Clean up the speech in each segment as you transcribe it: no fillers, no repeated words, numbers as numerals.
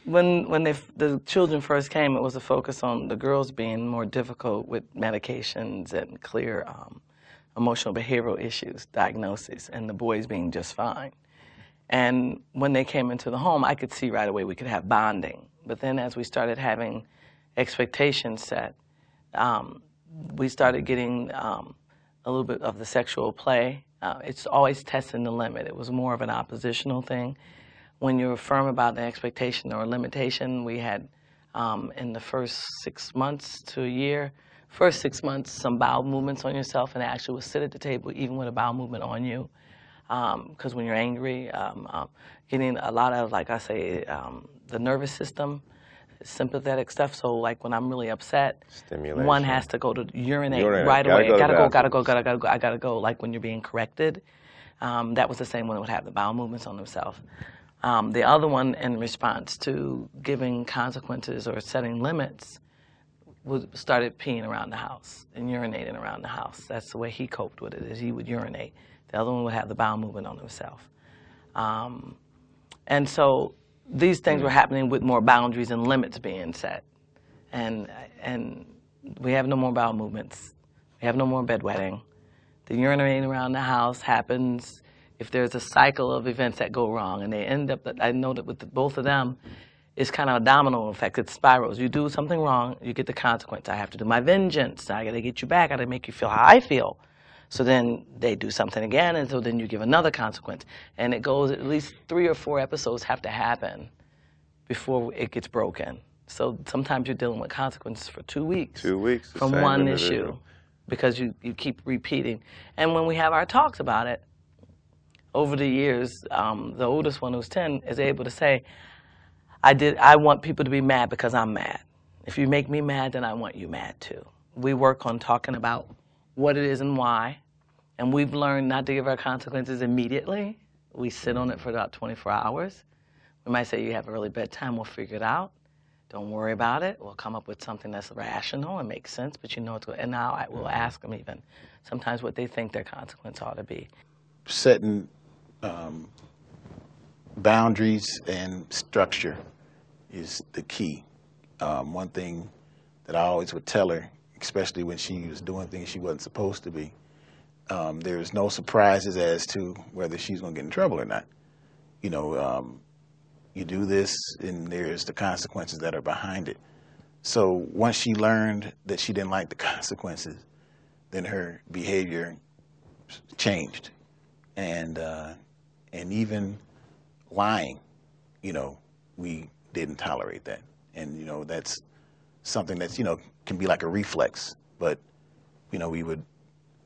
When the children first came, it was a focus on the girls being more difficult with medications and clear emotional behavioral issues, diagnoses, and the boys being just fine. And when they came into the home, I could see right away we could have bonding. But then as we started having expectations set, we started getting a little bit of the sexual play. It's always testing the limit. It was more of an oppositional thing. When you're firm about the expectation or limitation, we had in the first 6 months to a year, first 6 months, some bowel movements on yourself, and actually would sit at the table even with a bowel movement on you. Because when you're angry, getting a lot of, like I say, the nervous system, sympathetic stuff. So like when I'm really upset, Stimulation. one has to go to urinate right away. I gotta go. Like when you're being corrected. That was the same one that would have the bowel movements on themselves. The other one, in response to giving consequences or setting limits, started peeing around the house and urinating around the house. That's the way he coped with it, is he would urinate. The other one would have the bowel movement on himself. And so these things were happening with more boundaries and limits being set. And we have no more bowel movements. We have no more bedwetting. The urinating around the house happens if there's a cycle of events that go wrong, and they end up, I know that with both of them, it's kind of a domino effect. It spirals. You do something wrong, you get the consequence. I have to do my vengeance. I got to get you back. I got to make you feel how I feel. So then they do something again, and so then you give another consequence. And it goes, at least 3 or 4 episodes have to happen before it gets broken. So sometimes you're dealing with consequences for 2 weeks. 2 weeks. From one issue, because you keep repeating. And when we have our talks about it, over the years, the oldest one, who's 10, is able to say, I want people to be mad because I'm mad. If you make me mad, then I want you mad too. We work on talking about what it is and why, and we've learned not to give our consequences immediately. We sit on it for about 24 hours. We might say, you have a really bad time, we'll figure it out. Don't worry about it. We'll come up with something that's rational and makes sense, but you know it's good. And now I will ask them even sometimes what they think their consequence ought to be. Setting boundaries and structure is the key. One thing that I always would tell her, especially when she was doing things she wasn't supposed to be, there's no surprises as to whether she's going to get in trouble or not. You know, you do this and there's the consequences that are behind it. So once she learned that she didn't like the consequences, then her behavior changed. And even lying, you know, we didn't tolerate that. And, you know, that's something that's, you know, can be like a reflex. But, you know, we would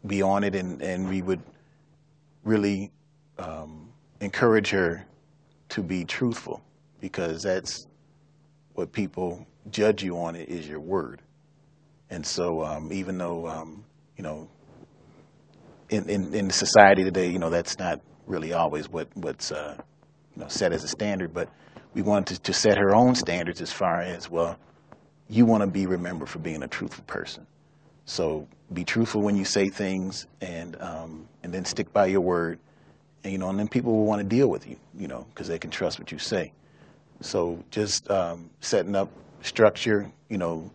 be on it, and we would really encourage her to be truthful, because that's what people judge you on, it is your word. And so even though, you know, in the society today, you know, that's not really always what's you know, set as a standard, but we wanted to set her own standards as far as, well, you want to be remembered for being a truthful person. So be truthful when you say things, and then stick by your word, and, you know, and then people will want to deal with you, you know, because they can trust what you say. So just setting up structure, you know,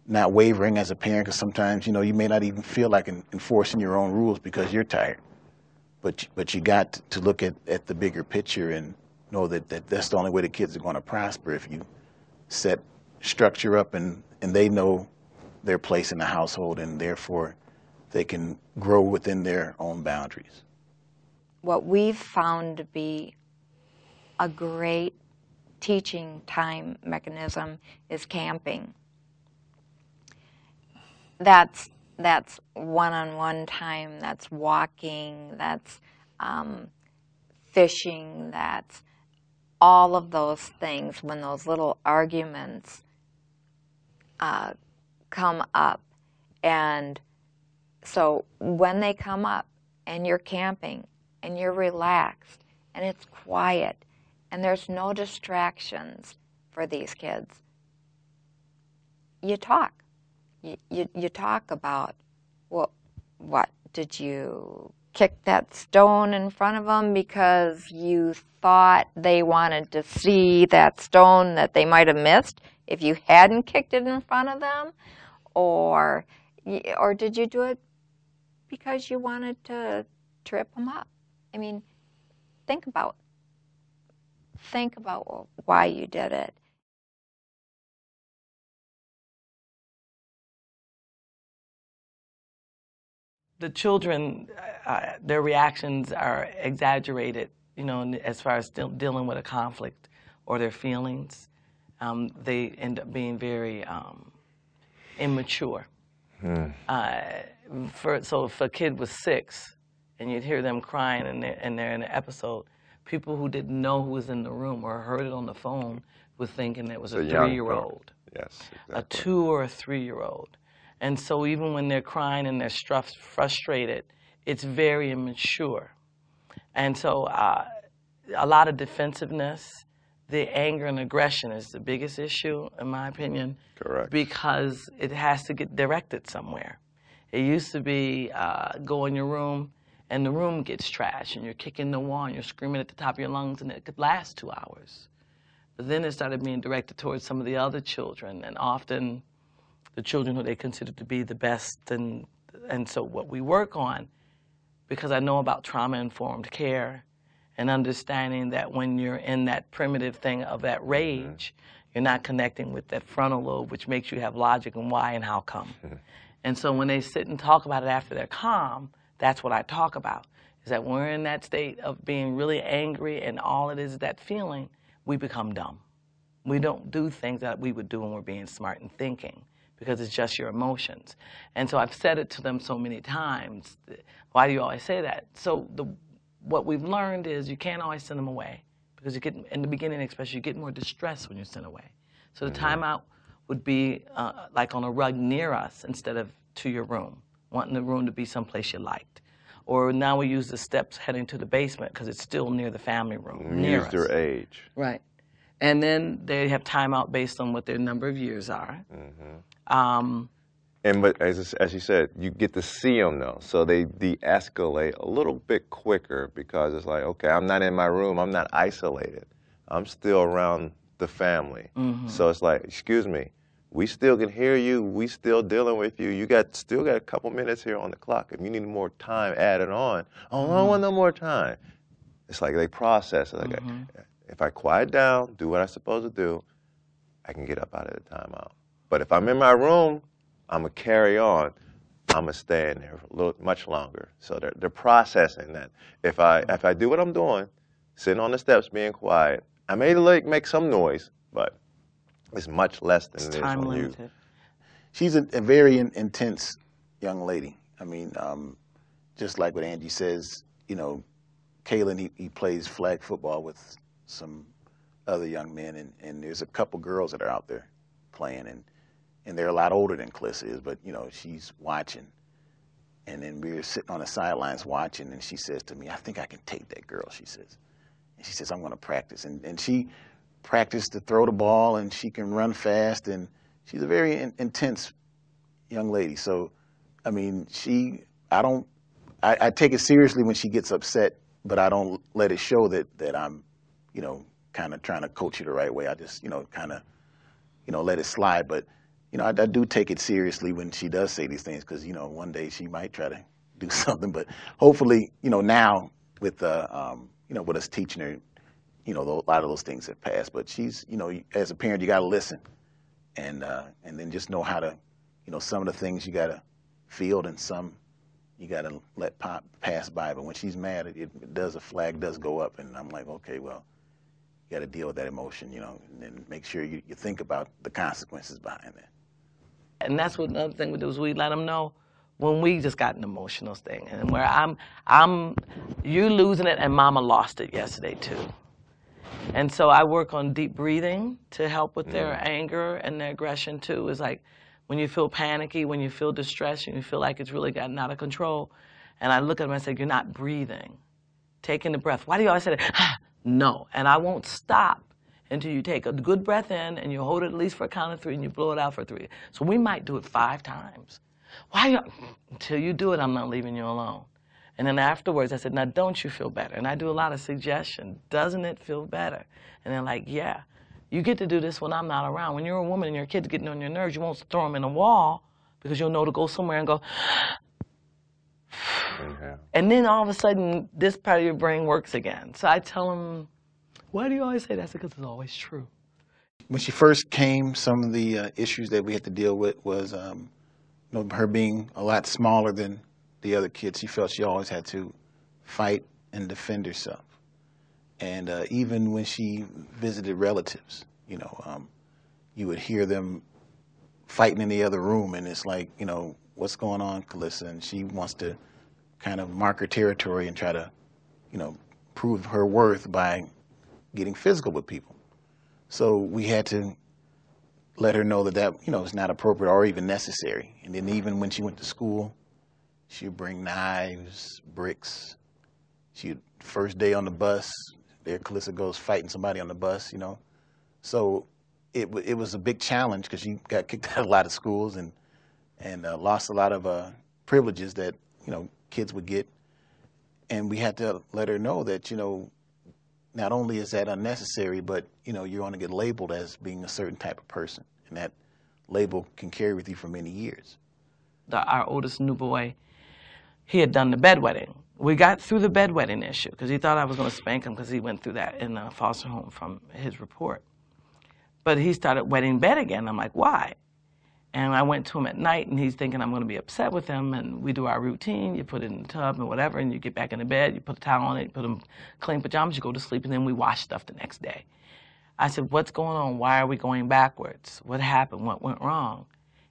not wavering as a parent, because sometimes, you know, you may not even feel like enforcing your own rules because you're tired. But you got to look at the bigger picture and know that that's the only way the kids are going to prosper, if you set structure up and they know their place in the household, and therefore they can grow within their own boundaries. What we've found to be a great teaching time mechanism is camping. That's one-on-one time, that's walking, that's fishing, that's all of those things. When those little arguments come up, and so when they come up and you're camping and you're relaxed and it's quiet and there's no distractions for these kids, you talk. You talk about, well, what did you kicked that stone in front of them because you thought they wanted to see that stone that they might have missed if you hadn't kicked it in front of them? Or did you do it because you wanted to trip them up? I mean, think about why you did it. The children, their reactions are exaggerated, you know, as far as dealing with a conflict or their feelings. They end up being very immature. So if a kid was 6 and you'd hear them crying and they're in an episode, people who didn't know who was in the room or heard it on the phone were thinking it was a 3-year-old, yes, exactly. a 2 or a 3-year-old. And so even when they're crying and they're frustrated, it's very immature. And so a lot of defensiveness, the anger and aggression is the biggest issue, in my opinion. Correct. Because it has to get directed somewhere. It used to be go in your room and the room gets trashed and you're kicking the wall and you're screaming at the top of your lungs and it could last 2 hours. But then it started being directed towards some of the other children, and often the children who they consider to be the best. And so what we work on, because I know about trauma-informed care and understanding that when you're in that primitive thing of that rage, you're not connecting with that frontal lobe, which makes you have logic and why and how come. And so when they sit and talk about it after they're calm, that's what I talk about, is that when we're in that state of being really angry and all it is that feeling, we become dumb. We don't do things that we would do when we're being smart and thinking, because it's just your emotions. And so I've said it to them so many times. Why do you always say that? So what we've learned is you can't always send them away, because you get, in the beginning especially, you get more distress when you're sent away. So the timeout would be like on a rug near us instead of to your room, wanting the room to be someplace you liked. Or now we use the steps heading to the basement because it's still near the family room, near us. Their age. Right. And then they have timeout based on what their number of years are. But as you said, you get to see them though, so they de-escalate a little bit quicker, because it's like, okay, I'm not in my room, I'm not isolated, I'm still around the family. So it's like, excuse me, we still can hear you, we still dealing with you, you still got a couple minutes here on the clock. If you need more time added on, oh, I don't want no more time. It's like they process it. Like, if I quiet down, do what I'm supposed to do, I can get up out of the timeout. But if I'm in my room, I'm going to carry on. I'm going to stay in there for much longer. So they're processing that. If I do what I'm doing, sitting on the steps, being quiet, I may make some noise, but it's much less than it is time on you. limited. She's a very intense young lady. I mean, just like what Angie says, you know, Kalen, he plays flag football with some other young men, and there's a couple girls that are out there playing, and they're a lot older than Cliss is, but, you know, she's watching. And then we were sitting on the sidelines watching, and she says to me, I think I can take that girl, she says. And she says, I'm going to practice. And she practiced to throw the ball, and she can run fast, and she's a very intense young lady. So, I mean, I take it seriously when she gets upset, but I don't let it show that I'm, you know, kind of trying to coach you the right way. I just, you know, kind of, you know, let it slide. But, you know, I do take it seriously when she does say these things, because, you know, one day she might try to do something. But hopefully, you know, now with, you know, with us teaching her, you know, a lot of those things have passed. But she's, you know, as a parent, you got to listen, and then just know how to, you know, some of the things you got to field, and some you got to let pass by. But when she's mad, a flag does go up, and I'm like, okay, well, you got to deal with that emotion, you know, and then make sure you think about the consequences behind that. And that's what another thing we do is we let them know when we just got an emotional thing, and where you losing it and Mama lost it yesterday too. And so I work on deep breathing to help with their anger and their aggression too. It's like when you feel panicky, when you feel distressed, and you feel like it's really gotten out of control, and I look at them and I say, you're not breathing. Taking the breath. Why do you always say that? No. And I won't stop until you take a good breath in and you hold it at least for a count of 3 and you blow it out for 3. So we might do it 5 times. Until you do it, I'm not leaving you alone. And then afterwards, I said, now don't you feel better? And I do a lot of suggestion. Doesn't it feel better? And they're like, yeah. You get to do this when I'm not around. When you're a woman and your kid's getting on your nerves, you won't throw them in a wall because you'll know to go somewhere and go, and then all of a sudden, this part of your brain works again. So I tell them, why do you always say that? I said, because it's always true. When she first came, some of the issues that we had to deal with was her being a lot smaller than the other kids. She felt she always had to fight and defend herself. And even when she visited relatives, you would hear them fighting in the other room, and it's like, what's going on, Calissa? And she wants to kind of mark her territory and try to, prove her worth by getting physical with people. So we had to let her know that is not appropriate or even necessary. And then even when she went to school, she would bring knives, bricks. First day on the bus, there Calissa goes fighting somebody on the bus, So it was a big challenge because she got kicked out of a lot of schools and lost a lot of privileges that, kids would get. And we had to let her know that, not only is that unnecessary, but, you're going to get labeled as being a certain type of person. And that label can carry with you for many years. Our oldest new boy, he had done the bedwetting. We got through the bedwetting issue because he thought I was going to spank him because he went through that in the foster home from his report. But he started wetting bed again. I'm like, why? And I went to him at night, and he's thinking I'm going to be upset with him. And we do our routine. You put it in the tub and whatever, and you get back in the bed. You put a towel on it. You put him clean pajamas. You go to sleep, and then we wash stuff the next day. I said, what's going on? Why are we going backwards? What happened? What went wrong?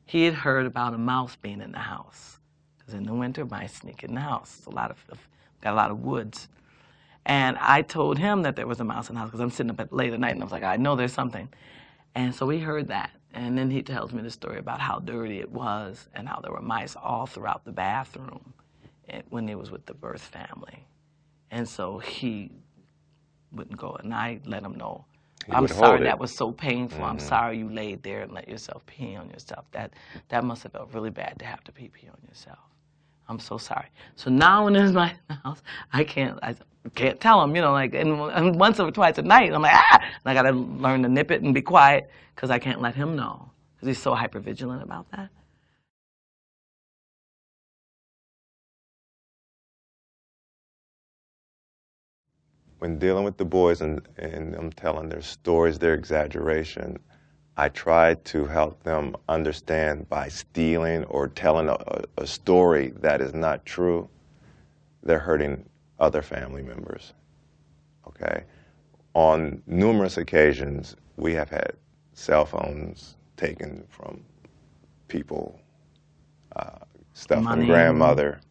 He had heard about a mouse being in the house. Because in the winter, mice sneak in the house. It's got a lot of woods. And I told him that there was a mouse in the house because I'm sitting up late at night, and I was like, I know there's something. And so he heard that. And then he tells me the story about how dirty it was and how there were mice all throughout the bathroom when he was with the birth family. And so he wouldn't go. And I let him know, I'm sorry that was so painful. I'm sorry you laid there and let yourself pee on yourself. That must have felt really bad to have to pee on yourself. I'm so sorry. So now when there's my house, I can't tell him, and once or twice a night, I'm like, ah! And I got to learn to nip it and be quiet because I can't let him know because he's so hypervigilant about that. When dealing with the boys and I'm telling their stories, their exaggeration, I try to help them understand by stealing or telling a story that is not true, they're hurting other family members, okay? On numerous occasions, we have had cell phones taken from people, stuff from grandmother.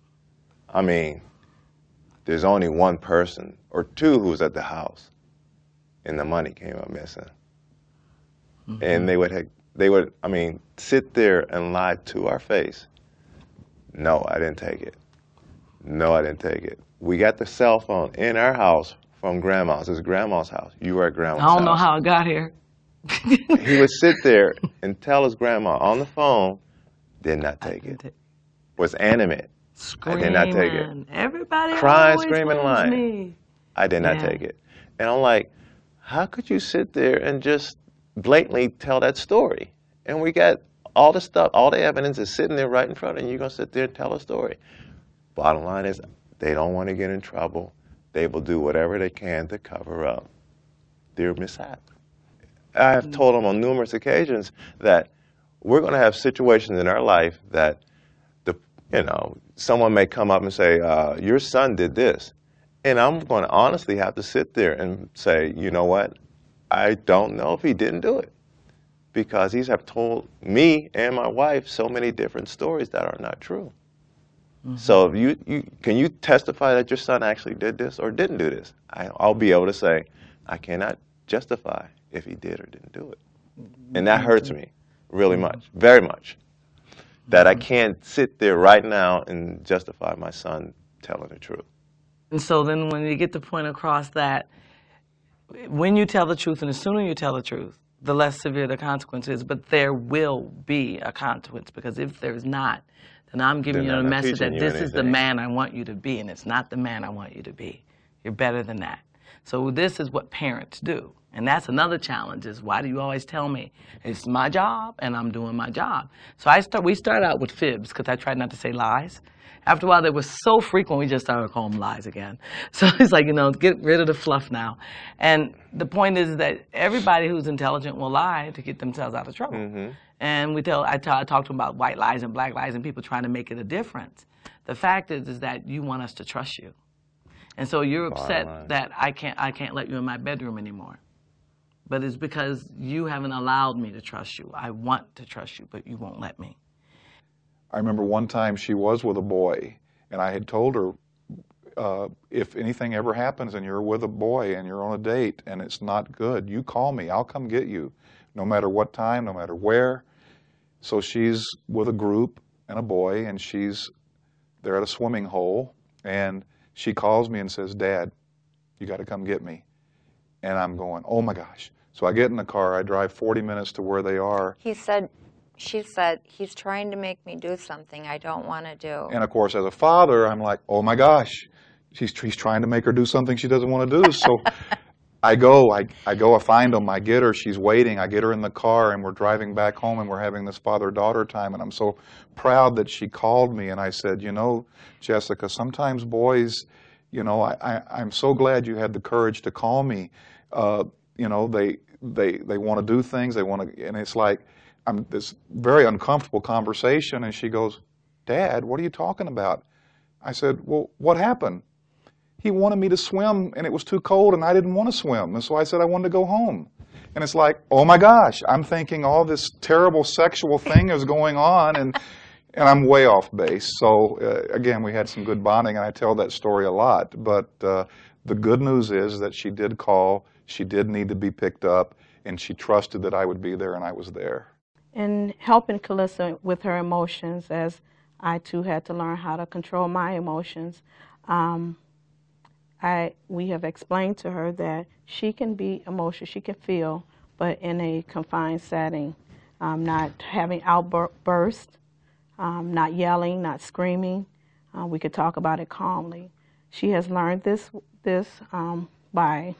I mean, there's only one person or two who was at the house, and the money came up missing. And they would, sit there and lie to our face. No, I didn't take it. No, I didn't take it. We got the cell phone in our house from Grandma's. It's Grandma's house. You were at Grandma's house. I don't know how it got here. He would sit there and tell his grandma on the phone, did not take it. Was animate. Screaming. I did not take it. Everybody crying, always screaming, loves lying. me. I did not take it. And I'm like, how could you sit there and just blatantly tell that story? And we got all the stuff, all the evidence is sitting there right in front of you, and you're going to sit there and tell a story. Bottom line is, they don't want to get in trouble. They will do whatever they can to cover up their mishap. I have told them on numerous occasions that we're going to have situations in our life that, someone may come up and say, your son did this. And I'm going to honestly have to sit there and say, you know what? I don't know if he didn't do it. Because he's have told me and my wife so many different stories that are not true. So if can you testify that your son actually did this or didn't do this? I'll be able to say, I cannot justify if he did or didn't do it. And that hurts me really much, very much. That I can't sit there right now and justify my son telling the truth. And so then when you get the point across that when you tell the truth and the sooner you tell the truth, the less severe the consequence is, but there will be a consequence, because if there's not, then I'm giving They're you the not message teaching that you this is the anything. man I want you to be, and it's not the man I want you to be. You're better than that. So this is what parents do. And that's another challenge is why do you always tell me it's my job and I'm doing my job? So we start out with fibs because I tried not to say lies. After a while, they were so frequent, we just started calling them lies again. So it's like, get rid of the fluff now. And the point is that everybody who's intelligent will lie to get themselves out of trouble. Mm-hmm. And I talk to them about white lies and black lies and people trying to make it a difference. The fact is that you want us to trust you. And so you're upset that I can't let you in my bedroom anymore. But it's because you haven't allowed me to trust you. I want to trust you, but you won't let me. I remember one time she was with a boy, and I had told her, if anything ever happens and you're with a boy and you're on a date and it's not good, you call me. I'll come get you, no matter what time, no matter where. So she's with a group and a boy, and they're at a swimming hole, and she calls me and says, Dad, you got to come get me. And I'm going, oh my gosh. So I get in the car, I drive 40 minutes to where they are. She said, he's trying to make me do something I don't want to do. And of course, as a father, I'm like, oh my gosh, he's trying to make her do something she doesn't want to do. So I find him, I get her, she's waiting, I get her in the car, and we're driving back home, and we're having this father-daughter time, and I'm so proud that she called me, and I said, Jessica, sometimes boys, I'm so glad you had the courage to call me. They want to do things, and it's like, this very uncomfortable conversation, and she goes, Dad, what are you talking about? I said, well, what happened? He wanted me to swim, and it was too cold, and I didn't want to swim, and so I said I wanted to go home. And it's like, oh my gosh, I'm thinking all this terrible sexual thing is going on, and I'm way off base. So again, we had some good bonding, and I tell that story a lot, but the good news is that she did call, she did need to be picked up, and she trusted that I would be there, and I was there. And helping Calissa with her emotions, as I too had to learn how to control my emotions. We have explained to her that she can be emotional, she can feel, but in a confined setting, not having outbursts, not yelling, not screaming. We could talk about it calmly. She has learned this by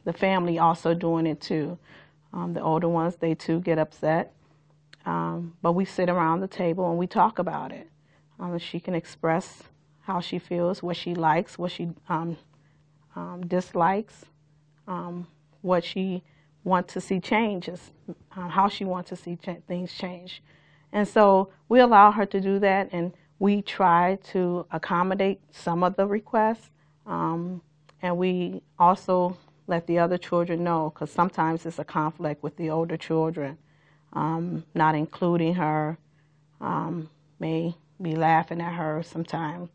the family also doing it too. The older ones, they too get upset. But we sit around the table and we talk about it. She can express how she feels, what she likes, what she dislikes, what she wants to see changes, how she wants to see things change. And so we allow her to do that, and we try to accommodate some of the requests. And we also let the other children know, because sometimes it's a conflict with the older children. Not including her, may be laughing at her sometimes,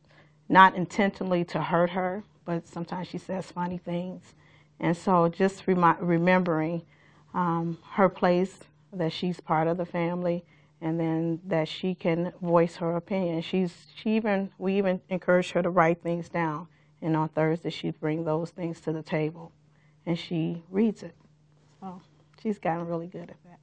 not intentionally to hurt her, but sometimes she says funny things. And so just remembering her place, that she's part of the family, and then that she can voice her opinion. We even encourage her to write things down, and on Thursday she'd bring those things to the table, and she reads it. So she's gotten really good at that.